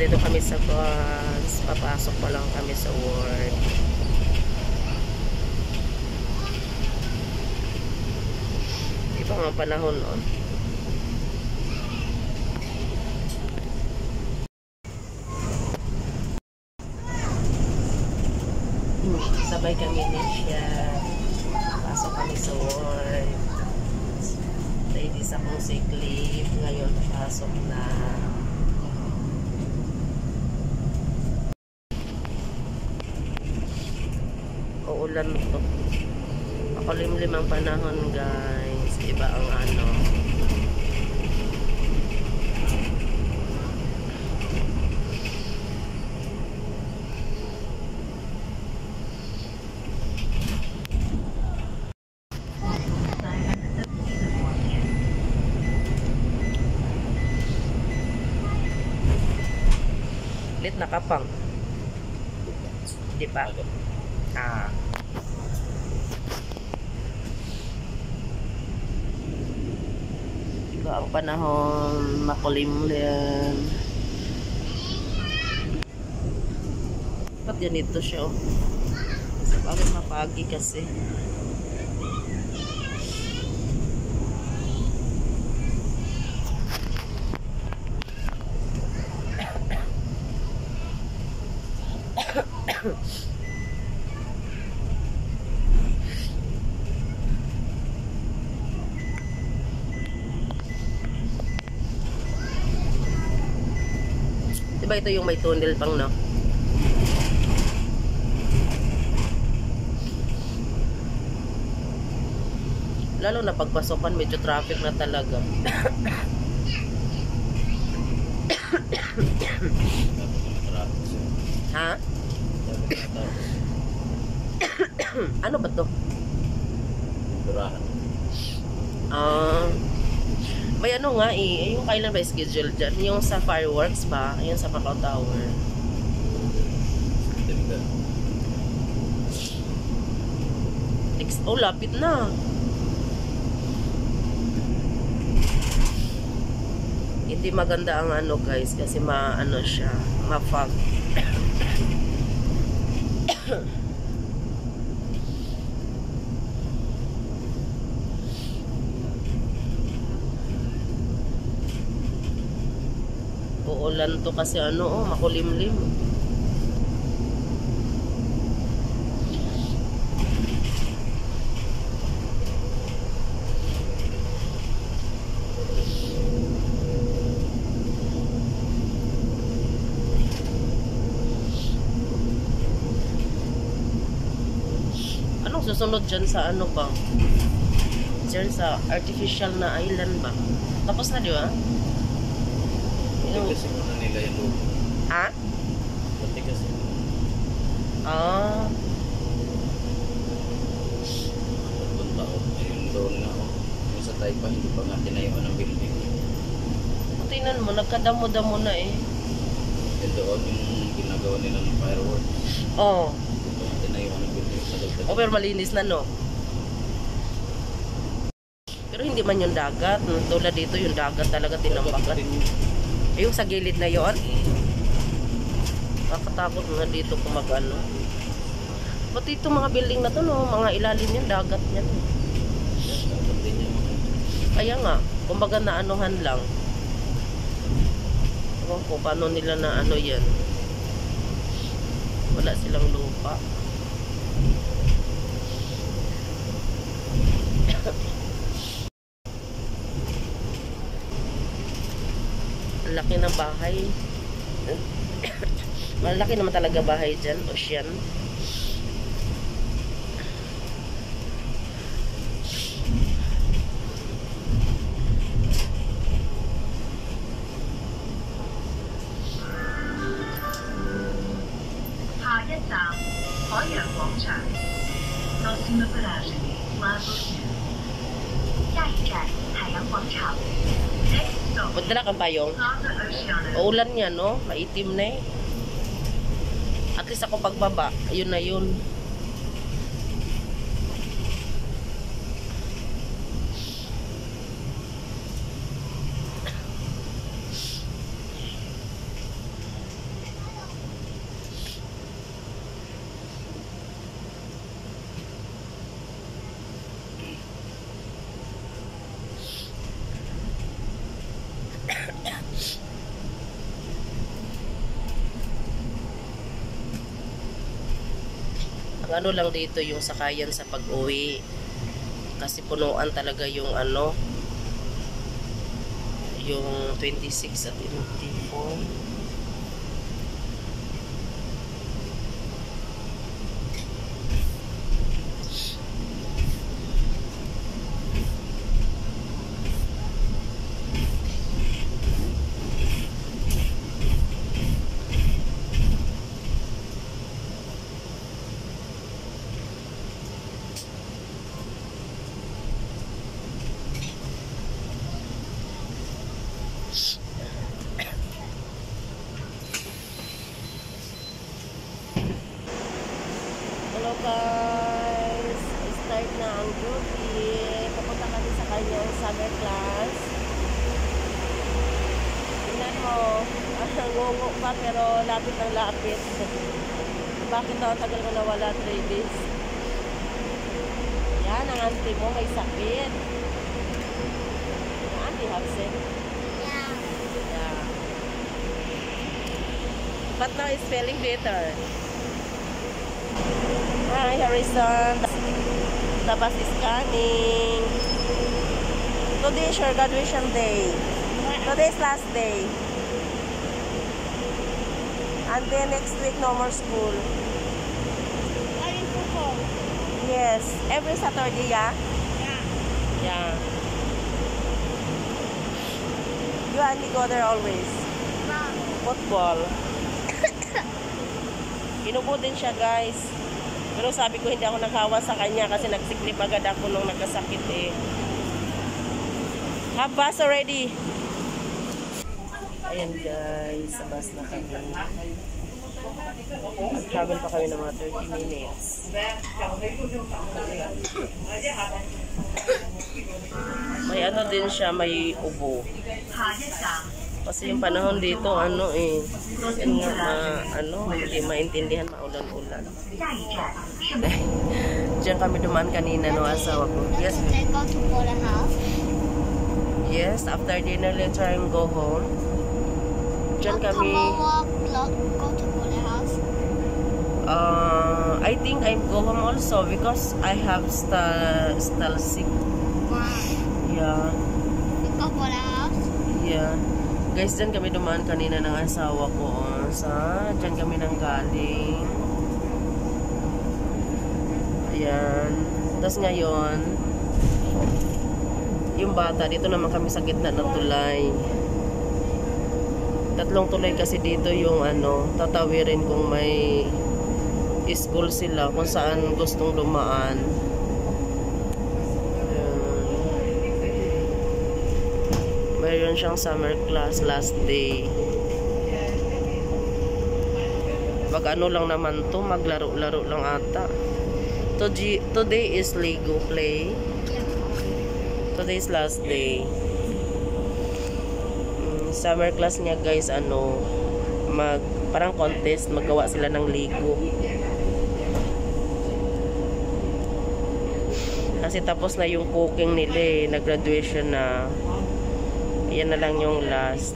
Nandito kami sa bus. Papasok pa lang kami sa work. Iba nga panahon noon. Sabay kami ni siya. Pasok kami sa work. Ladies akong sick leave. Ngayon pasok na. Uulan to. Makulimlim ang panahon, guys. Iba ang ano. Lit na kapang. Di ba? Ah. Iba ang panahon, makulimlim. Ba't ganito siya? Bakit mapagi kasi? Diba ito yung may tunnel pang, no? Lalo na pagpasokan, medyo traffic na talaga. Ha? Ano ba to? May ano nga eh, yung kailan ba schedule dyan? Yung sa fireworks ba? Yung sa Macau Tower. Oh, lapit na. Hindi maganda ang ano, guys, kasi maano siya, ma-fog. Uulan to kasi ano, oh, makulimlim. Anong susunod dyan sa ano ba? Dyan sa artificial na island ba? Tapos na, di ba? Kasi muna nila yung lupa. Ha? Pati kasi. Ah. Tatlong taon. Ayun doon nga ako. Yung sa Taipa, hindi pa nga tinayuan ng building. Tingnan mo, nagkadamo-damo na eh. Yung doon, yung ginagawa nila ng fireworks. Oo. Hindi pa nga tinayuan ng building. Oh, pero malinis na, no? Pero hindi man yung dagat. Tulad dito, yung dagat talaga tinambakan. Yung sa gilid na yon, nakakatakot nga dito kung mag-ano. Ba't ito mga building na to, no? Mga ilalim yan, dagat yan. Kaya nga, kumbaga na anuhan lang. Ewan ko, paano nila na ano yan. Wala silang lupa. Laki ng bahay. Malaki naman talaga bahay dyan. Ocean. Punta na kang payong. Uulan niya, no? Maitim na eh. At least ako pagbaba, ayun na yun. ano lang dito yung sakayan sa pag-uwi. Kasi punuan talaga yung ano, yung 26 at 24. Hello guys, start na ang duty. Papunta kami sa kanyang summer class. Tingnan mo, ngungo pa pero lapit ng lapit. Bakit daw tagal ko nawala 3 days? Yan, ang auntie mo may sakit. Ang auntie have sick? Yeah. But now it's feeling better. Hi Harrison, the bus is coming. Today is your graduation day. Today is last day. And then next week no more school. Are you football? Yes, every Saturday, yeah? Yeah. You and me go there always. Football. Inubo din siya guys. Pero sabi ko hindi ako naghawa sa kanya kasi nagsiklip agad ako nung nagkasakit eh. Have bus already. Ayan guys, sa bus na kami. Mag-travel pa kami ng mga 30 minutes. May ano din siya, may ubo. Kasi yung panahon dito, ano eh, yun nga, hindi maintindihan, maulan-ulan. Diyan kami dumaan kanina, no, asawa ko. Yes. They go to Paula house. Yes, after dinner, later and go home. Diyan kami. Go to Paula house. I think I go home also because I have still sick. Wow. Yeah. You go Paula house? Yeah. Guys, dyan kami dumaan kanina ng asawa ko. Dyan kami nang galing. Ayan. Tapos ngayon, yung bata, dito naman kami sa gitna ng tulay. 3 tulay kasi dito yung tatawirin kung may school sila, kung saan gustong dumaan. Mayroon siyang summer class last day. Mag-ano lang naman to, maglaro-laro lang ata. Today is Lego play. Today is last day. Summer class niya guys, parang contest, maggawa sila ng Lego. Kasi tapos na yung cooking nila eh, nag-graduation na. Yan na lang yung last.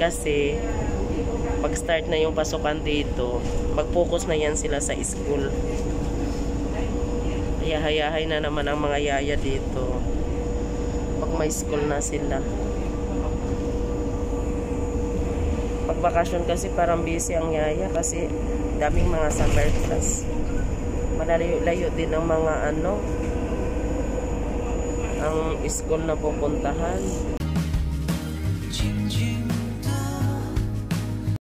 Kasi pag start na yung pasukan dito, mag-focus na yan sila sa school. Hayahay na naman ang mga yaya dito pag may school na sila. Pag bakasyon kasi parang busy ang yaya kasi daming mga summer class. Malayo-layo din ang mga ang school na pupuntahan.